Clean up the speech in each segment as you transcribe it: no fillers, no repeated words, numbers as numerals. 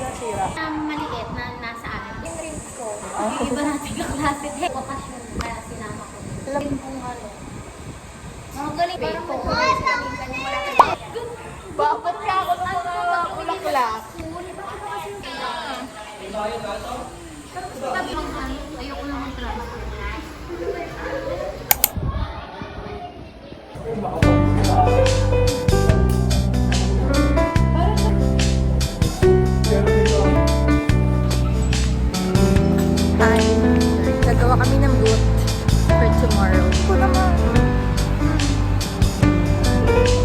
nasira? Maliit na nasa amin. Yung rings ko. Yung iba natin kaklase. Bakasyon kaya sinama ko. Alam Yung kung ano. Mga galing ba ito? Bakit ka ako ng mga ulaklak? Ayoko naman transfer. Hi. Gagawa kami ng booth for tomorrow. Ito naman.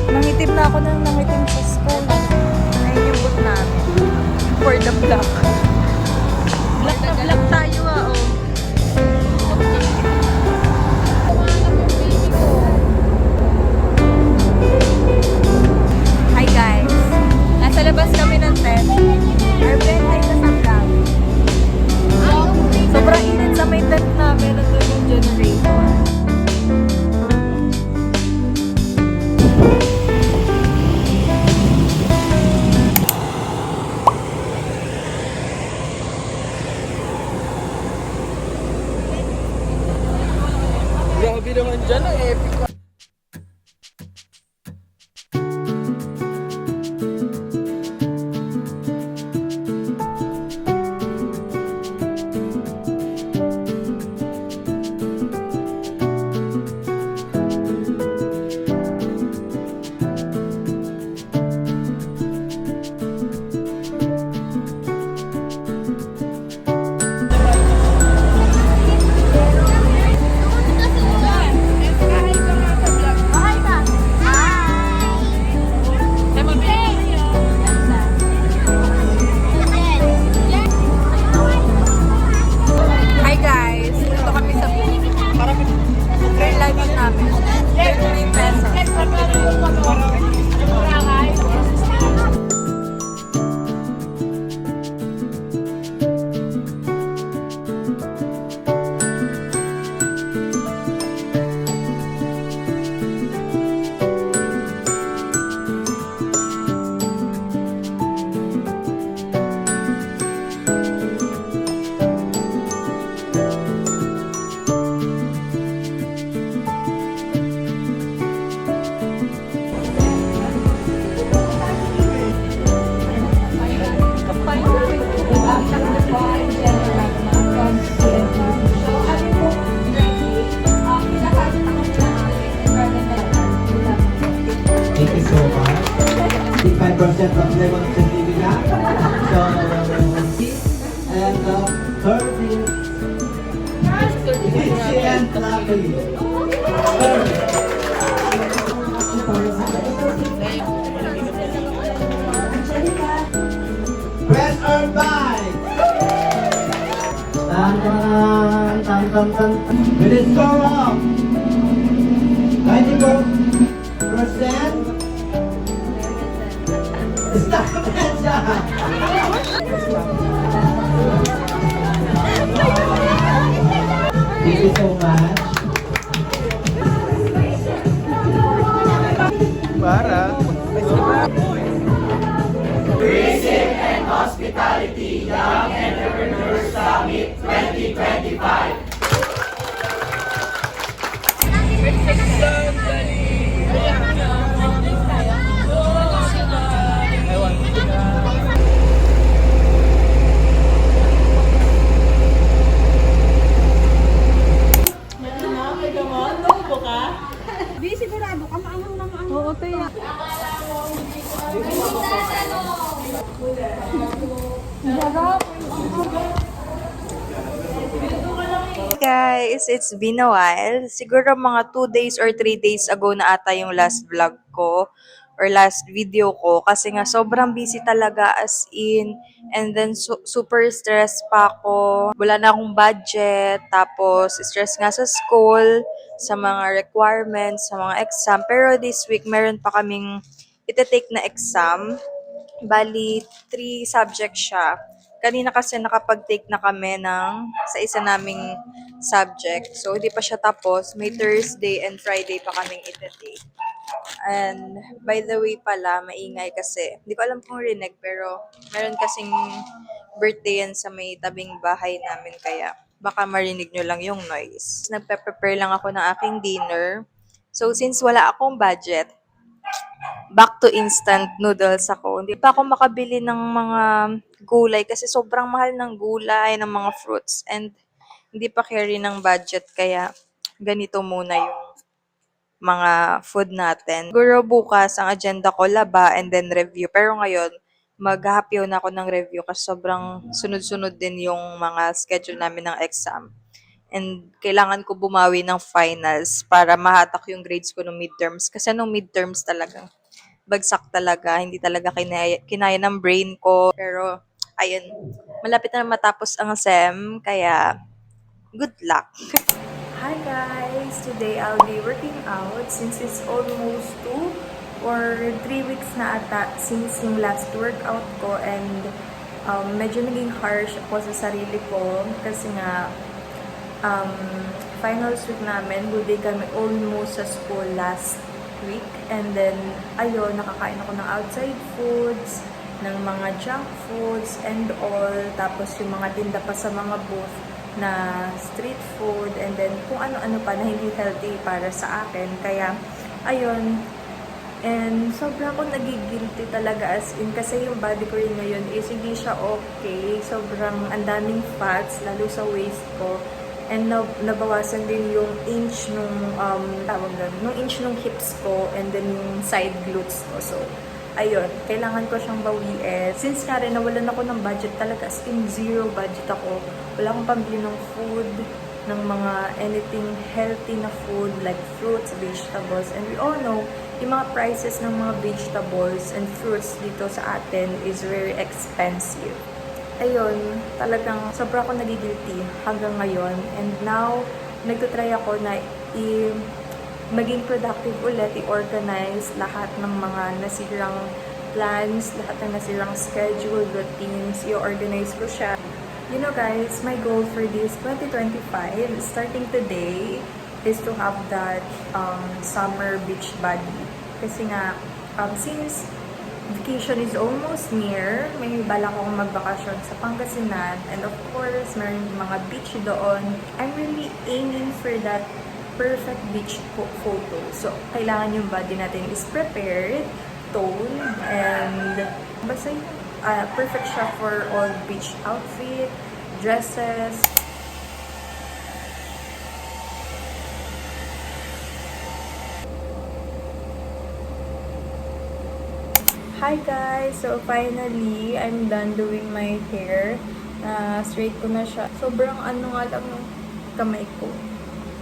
Nangitim na ako ng nangitim sa school. Ayun yung booth namin. For the black. Black na black tayo oh. Hi guys. Nasa labas kami ng tent. Our friend ay nasa vlog. Sobrang init sa may tent namin. Nandun yung generator. Grabe naman dyan, ang epic. Hi guys! Dito kami sa free lunch namin. 30 pesos. Thank you so much. 5% of level of certificate. So, and 30. Easy and lovely. Press or buy. Tan tan tan tan tan. Will it go up? 94%. Stop it, John. Thank you so much. Para. Oo, kaya. Guys, it's been a while. Siguro mga 2 days or 3 days ago na ata yung last vlog ko or last video ko kasi nga sobrang busy talaga as in, and then super stress pa ako. Wala na akong budget, tapos stress nga sa school, sa mga requirements, sa mga exam. Pero this week meron pa kaming ite-take na exam. Bali, 3 subjects siya. Kanina kasi nakapag-take na kami sa isa naming subject. So, hindi pa siya tapos. May Thursday and Friday pa kaming ite-take. And by the way pala, maingay kasi. Hindi ko alam kung rinig pero meron kasing birthday yan sa may tabing bahay namin kaya baka marinig nyo lang yung noise. Nagpe-prepare lang ako ng aking dinner. So since wala akong budget, back to instant noodles ako. Hindi pa ako makabili ng mga gulay kasi sobrang mahal ng gulay, ng mga fruits. And hindi pa carry ng budget kaya ganito muna yung mga food natin. Siguro bukas ang agenda ko laba and then review. Pero ngayon, maghahapyaw na ako ng review kasi sobrang sunod-sunod din yung mga schedule namin ng exam. And kailangan ko bumawi ng finals para mahatak yung grades ko ng midterms. Kasi nung midterms talagang bagsak talaga. Hindi talaga kinaya ng brain ko. Pero, ayun, malapit na matapos ang SEM. Kaya, good luck! Hi guys! Today I'll be working out since it's almost 2 or 3 weeks na ata since yung last workout ko and medyo naging harsh ako sa sarili ko kasi nga finals week namin, good day kami almost sa school last week and then ayun, nakakain ako ng outside foods, ng mga junk foods and all, tapos yung mga tinda pa sa mga booth na street food and then kung ano-ano pa na hindi healthy para sa akin. Kaya, ayun. And sobrang ako nagigilty talaga as in kasi yung body ko rin ngayon is hindi siya okay. Sobrang ang daming fats, lalo sa waist ko. And nabawasan din yung inch nung, nung inch nung hips ko and then yung side glutes ko. So, ayun, kailangan ko siyang bawiin. Since nga rin, nawalan ako ng budget talaga, as in zero budget ako. Wala akong pambili ng food, ng mga anything healthy na food like fruits, vegetables. And we all know, yung mga prices ng mga vegetables and fruits dito sa atin is very expensive. Ayun, talagang sobra ako nagigilty hanggang ngayon. And now, nagtutry ako na maging productive ulit, i-organize lahat ng mga nasirang plans, lahat ng nasirang schedule, routines, i-organize ko siya. You know guys, my goal for this 2025, starting today, is to have that summer beach body. Kasi nga, since vacation is almost near, may balak akong magbakasyon sa Pangasinan, and of course, meron mga beach doon. I'm really aiming for that perfect beach photo. So, kailangan yung body natin is prepared, toned, and basta yung perfect siya for all beach outfit, dresses. Hi guys! So, finally, I'm done doing my hair. Straight ko na siya. Sobrang ano nga lang ng kamay ko.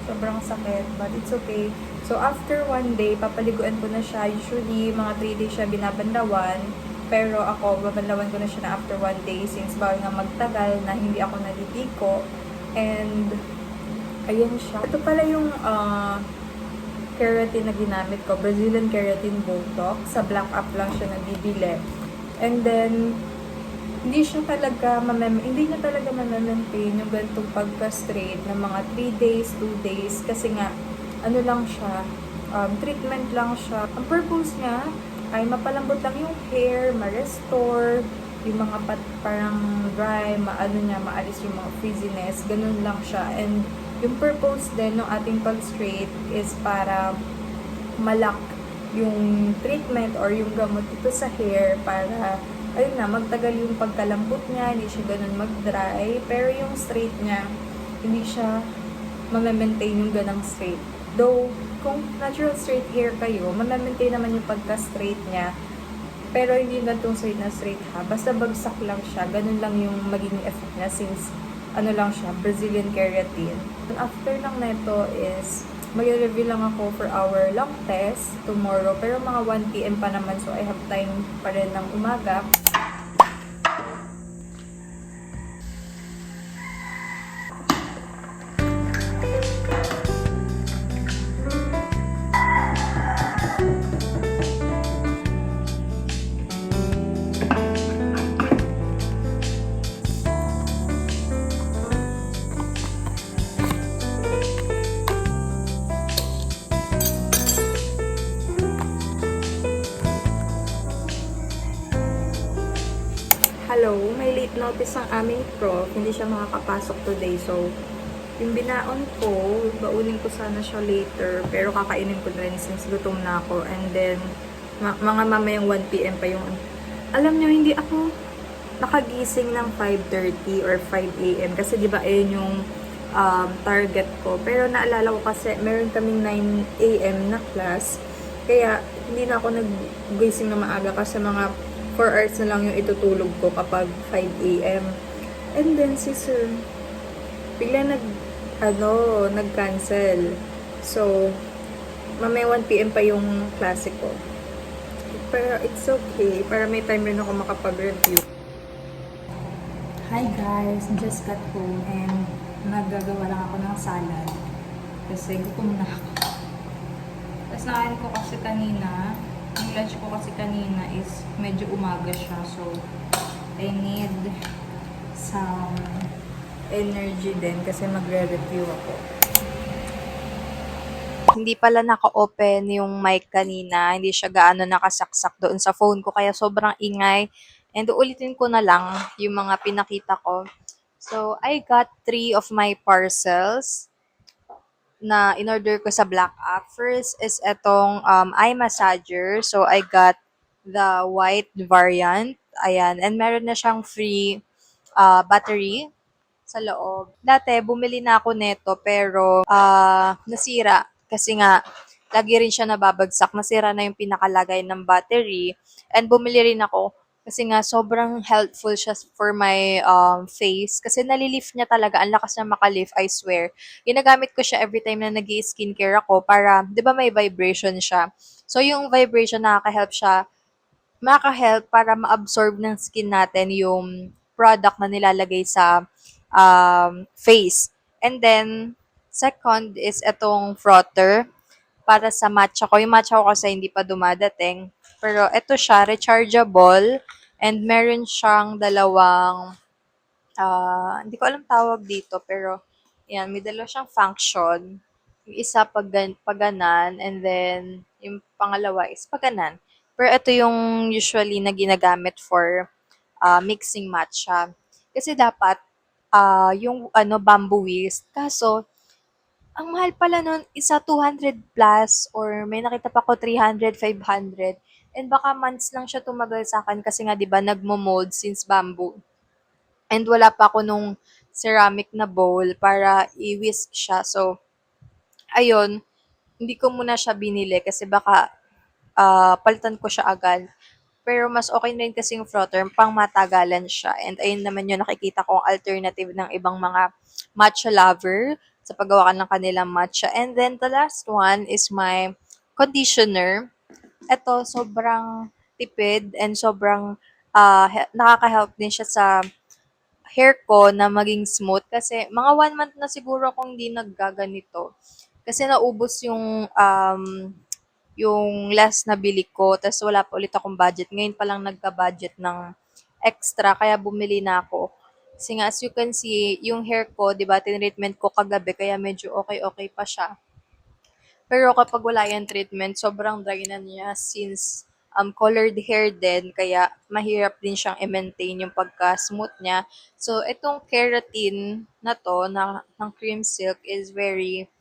Sobrang sakit, but it's okay. So, after 1 day, papaliguan ko na siya. Usually, mga 3 days siya binabandawan. Pero ako, babandawan ko na siya na after 1 day since bawal nga magtagal na hindi ako naliligo. And, ayun siya. Ito pala yung keratin na ginamit ko. Brazilian Keratin Botox. Sa Black Up lang siya nabibili. And then, hindi niya talaga ma-maintain yung ganitong pagka-straight ng mga 3 days, 2 days. Kasi nga, ano lang siya, treatment lang siya. Ang purpose niya ay mapalambot lang yung hair, ma-restore, yung mga parang dry, maalis yung mga frizziness. Ganun lang siya. And yung purpose din ng ating pag-straight is para malak yung treatment or yung gamot dito sa hair para ayun na, magtagal yung pagkalambot niya, hindi siya ganun mag-dry. Pero yung straight niya, hindi siya ma-maintain yung ganang straight. Though, kung natural straight hair kayo, ma-maintain naman yung pagka-straight niya. Pero hindi na itong straight na straight ha. Basta bagsak lang siya. Ganun lang yung magiging effect niya since ano lang siya, Brazilian Keratin. After lang neto is mag-review lang ako for our long test tomorrow. Pero mga 1 PM pa naman, so I have time pa rin ng umaga. notice ang aming prof, hindi siya makakapasok today. So, yung binaon ko, baunin ko sana siya later, pero kakainin ko na rin since gutom na ako. And then, mga mamayang 1 p.m. pa yung... Alam nyo, hindi ako nakagising ng 5:30 or 5 a.m. Kasi di ba ayun yung target ko. Pero naalala ko kasi meron kaming 9 a.m. na class. Kaya hindi na ako naggising na maaga kasi mga 4 hours na lang yung itutulog ko kapag 5 a.m. And then si sir, bigla nag-cancel. So, mamaya 1 p.m. pa yung klase ko. Pero it's okay. Para may time rin ako makapag-review. Hi guys! Just got home and naggagawa lang ako ng salad. Kasi gutom na ako. Tapos nakain ko kasi kanina, yung lunch ko kasi kanina is medyo umaga siya. So, I need some energy din kasi magre-review ako. Hindi pala naka-open yung mic kanina. Hindi siya gaano nakasaksak doon sa phone ko. Kaya sobrang ingay. And ulitin ko na lang yung mga pinakita ko. So, I got 3 of my parcels na in-order ko sa Black App. First is etong eye massager. So, I got the white variant. Ayan. And meron na siyang free battery sa loob. Dati, bumili na ako neto pero nasira. Kasi nga, lagi rin siya nababagsak. Nasira na yung pinakalagay ng battery. And bumili rin ako kasi nga sobrang helpful siya for my face. Kasi nalilift niya talaga. Ang lakas niya makalift, I swear. Ginagamit ko siya every time na nag-skincare ako para, di ba may vibration siya? So, yung vibration nakaka-help siya maka-help para ma-absorb ng skin natin yung product na nilalagay sa face. And then, second is itong frother para sa matcha ko. Yung matcha ko kasi hindi pa dumadating. Pero ito siya, rechargeable. And meron siyang dalawang, hindi ko alam tawag dito, pero yan, may dalawa siyang function. Yung isa paganan, and then yung pangalawa is paganan. Pero ito yung usually na ginagamit for mixing matcha. Kasi dapat yung bamboo whisk. Kaso, ang mahal pala nun, isa 200 plus or may nakita pa ko 300, 500. And baka months lang siya tumagal sa akin kasi nga 'di ba nagmo-mold since bamboo. And wala pa ako nung ceramic na bowl para i-whisk siya. So, ayun, hindi ko muna siya binili kasi baka palitan ko siya agad. Pero mas okay na rin kasi yung frother, pang matagalan siya. And ayun naman yung nakikita kong alternative ng ibang mga matcha lover sa paggawa ng kanilang matcha. And then the last one is my conditioner. Ito, sobrang tipid and sobrang nakaka-help din siya sa hair ko na maging smooth. Kasi mga 1 month na siguro akong hindi naggaganito. Kasi naubos yung last na bili ko, tas wala pa ulit akong budget. Ngayon pa lang nagka-budget ng extra, kaya bumili na ako. Kasi nga, as you can see, yung hair ko, di ba, tinreatment ko kagabi, kaya medyo okay-okay pa siya. Pero kapag wala yung treatment, sobrang dry na niya since colored hair din, kaya mahirap din siyang i-maintain yung pagka-smooth niya. So, itong keratin na to, ng Cream Silk, is very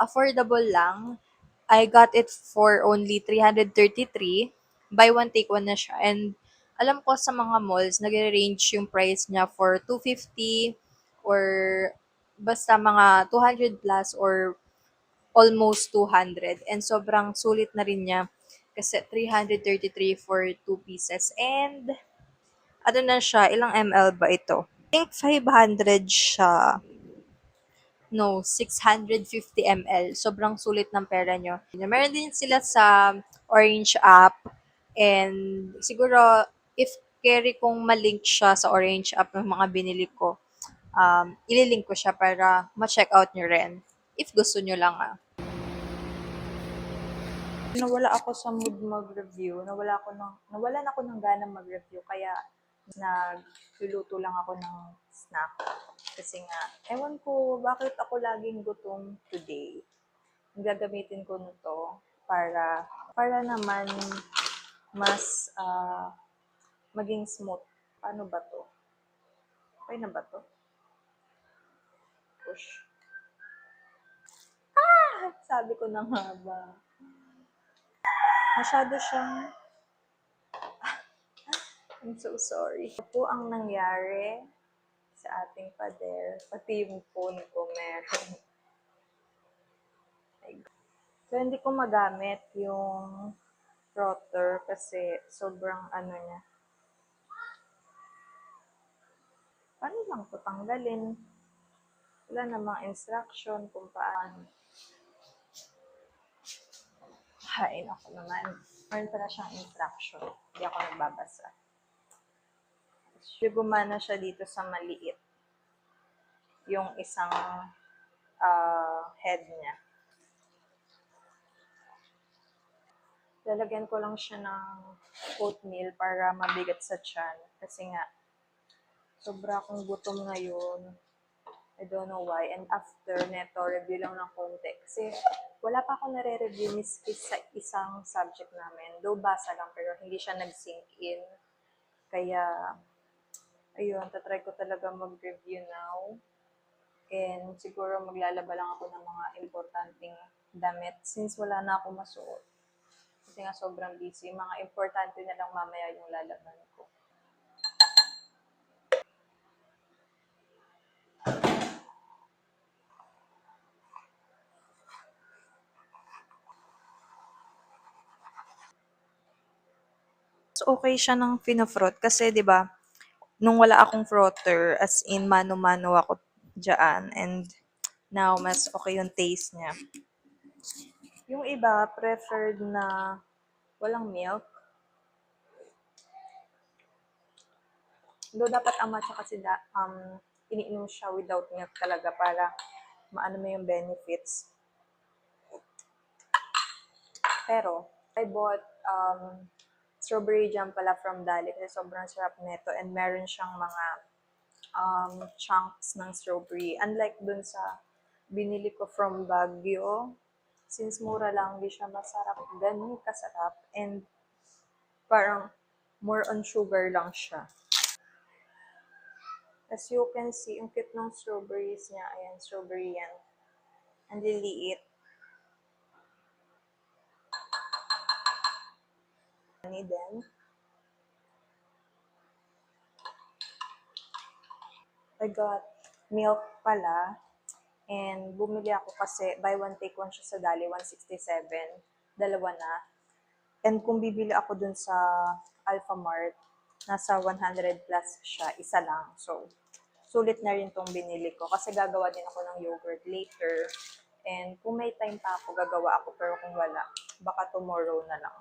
affordable lang. I got it for only 333. Buy one, take one na siya. And alam ko sa mga malls, nag-range yung price niya for 250 or basta mga 200 plus or almost 200. And sobrang sulit na rin niya kasi 333 for 2 pieces. And ano na siya, ilang ml ba ito? I think 500 siya. No, 650 ml. Sobrang sulit ng pera nyo. Meron din sila sa Orange app. And siguro, if carry kong malink siya sa Orange app ng mga binili ko, ililink ko siya para ma-check out nyo rin. If gusto nyo lang Nawala ako sa mood mag-review. Nawalan ako ng gana mag-review. Kaya nagluluto lang ako ng snack. Kasi nga, ewan ko bakit ako laging gutom today. Gagamitin ko nito para naman mas maging smooth. Paano ba to? Okay na ba to? Push. Sabi ko na nga ba. Masyado siyang... I'm so sorry. Ito po ang nangyari sa ating pader. Pati yung phone ko meron. So, hindi ko magamit yung rotor kasi sobrang ano niya. Paano lang ito tanggalin? Wala namang instruction kung paano. Hain ako naman. Meron pala siyang instruction. Hindi ako nagbabasa. Gumana siya dito sa maliit. Yung isang head niya. Lalagyan ko lang siya ng oatmeal para mabigat sa tiyan. Kasi nga, sobra akong gutom ngayon. I don't know why. And after neto, review lang ng konti. Kasi wala pa ako nare-review miski sa isang subject namin. Though basa lang, pero hindi siya nag-sink in. Kaya, ayun, tatry ko talaga mag-review now. And siguro maglalaba lang ako ng mga importanteng damit since wala na ako masuot. Kasi nga sobrang busy. Mga importante na lang mamaya yung lalaban ko. So, okay siya ng fino-froth kasi 'di ba nung wala akong frother, as in mano-mano ako dyan, and now mas okay yung taste niya. Yung iba, preferred na walang milk. Though dapat ang matcha kasi iniinom siya without milk talaga para maano mo yung benefits. Pero, I bought strawberry jam pala from Dali kasi sobrang sarap nito and meron siyang mga chunks ng strawberry. Unlike dun sa binili ko from Baguio, since mura lang, di siya masarap, ganun kasarap, and parang more on sugar lang siya. As you can see, yung cute ng strawberries niya, ayan, strawberry yan. Ang liliit. Then, I got milk pala. And bumili ako kasi buy one take one siya sa Dali, 167. Dalawa na. And kung bibili ako dun sa Alphamart, nasa 100 plus siya, isa lang. So, sulit na rin tong binili ko. Kasi gagawa din ako ng yogurt later. And kung may time pa ako, gagawa ako. Pero kung wala, baka tomorrow na lang.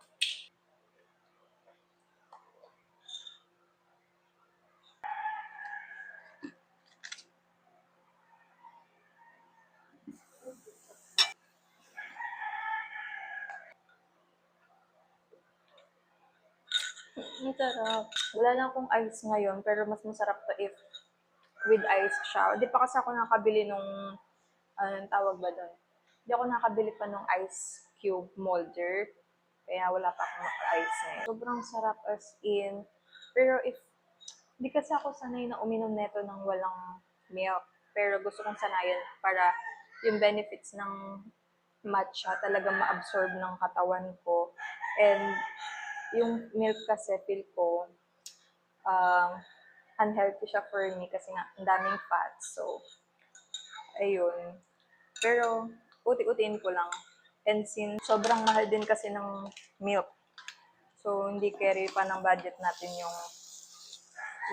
Ang sarap. Wala na akong ice ngayon, pero mas masarap to if with ice siya. Di pa kasi ako nakabili nung, anong tawag ba doon? Hindi ako nakabili pa nung ice cube molder. Kaya wala pa akong ice ngayon. Sobrang sarap as in. Pero if, di kasi ako sanay na uminom neto ng walang milk. Pero gusto kong sanayan para yung benefits ng matcha talaga ma-absorb ng katawan ko. And yung milk kasi feel ko unhealthy siya for me kasi nga ang daming fats. So, ayun. Pero, uti-utiin ko lang. And since sobrang mahal din kasi ng milk, so hindi carry pa ng budget natin yung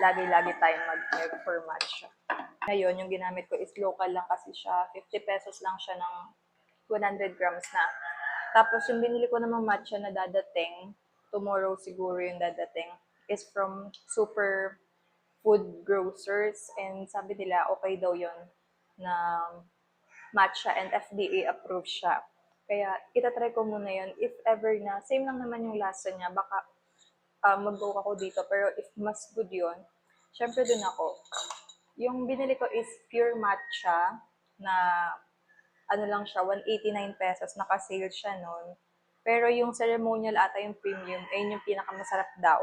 lagi-lagi tayong mag-milk for matcha. Ngayon, yung ginamit ko is local lang kasi siya. 50 pesos lang siya ng 100 grams na. Tapos yung binili ko namang matcha na dadating, tomorrow siguro yung dadating, is from Super Food Grocers. And sabi nila, okay daw yun na matcha and FDA approved siya. Kaya itatry ko muna yun. If ever na, same lang naman yung lasa niya, baka mag-go ako dito. Pero if mas good yun, syempre dun ako. Yung binili ko is pure matcha na ano lang siya, 189 pesos. Naka-sale siya nun. Pero yung ceremonial ata yung premium, ayun yung pinakamasarap daw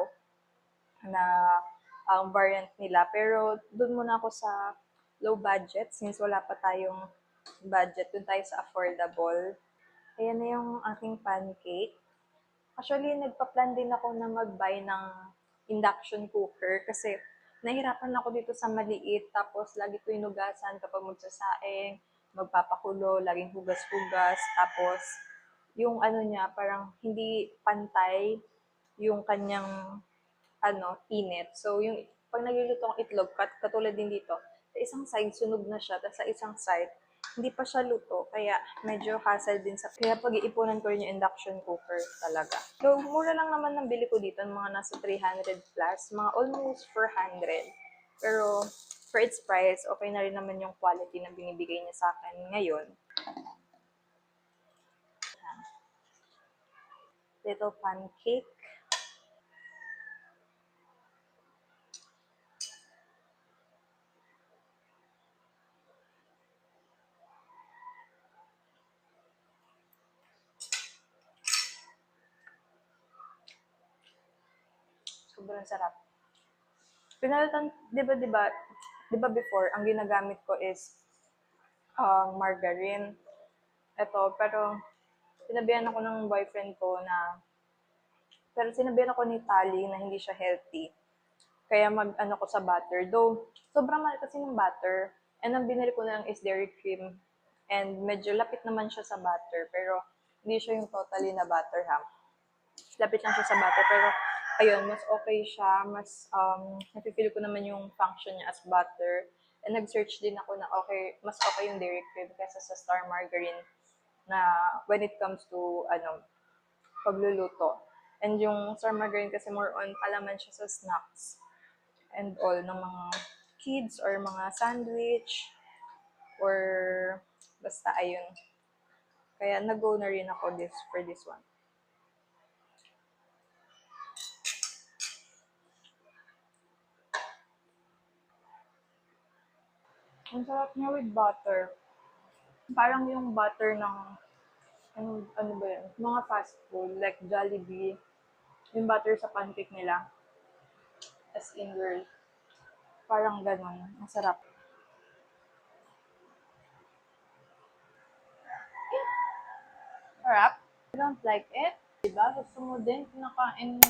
na ang variant nila. Pero doon muna ako sa low budget since wala pa tayong budget. Doon tayo sa affordable. Ayan na yung aking pancake. Actually, nagpa-plan din ako na mag-buy ng induction cooker kasi nahirapan ako dito sa maliit. Tapos, lagi ko inugasan kapag magsasaing, magpapakulo, laging hugas-hugas. Tapos, yung ano niya, parang hindi pantay yung kanyang init. So, yung pag nagluluto ng itlog, katulad din dito, sa isang side, sunog na siya. Tapos sa isang side, hindi pa siya luto. Kaya medyo hassle din sa... Kaya pag-iipunan ko rin yung induction cooker talaga. So, mura lang naman ng bili ko dito. Mga nasa 300 plus. Mga almost 400. Pero, for its price, okay na rin naman yung quality na binibigay niya sa akin ngayon. Little pancake. Sobrang sarap. Pinalitan, di ba before, ang ginagamit ko is margarine. Ito, pero sinabihan ako ng boyfriend ko sinabihan ako ni Tali na hindi siya healthy. Kaya mag-ano ko sa butter. Though, sobrang mahal kasi ng butter. And ang binili ko na lang is dairy cream. And medyo lapit naman siya sa butter. Pero, hindi siya yung totally na butter ha. Lapit lang siya sa butter. Pero, ayun, mas okay siya. Mas, napipili ko naman yung function niya as butter. And nag-search din ako na mas okay yung dairy cream kaysa sa Star Margarine na when it comes to, pagluluto. And yung Star Margarine kasi more on palaman siya sa snacks and all ng mga kids or mga sandwich or basta ayun. Kaya nag-go na rin ako for this one. Ang sarap niya with butter. Parang yung butter ng ano ba yun? Mga fast food like Jollibee. Yung butter sa pancake nila. As in girl. Parang ganon. Ang sarap. Sarap. I don't like it. Diba? Gusto mo din, kinakain mo.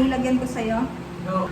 Lagyan ko sa'yo. No.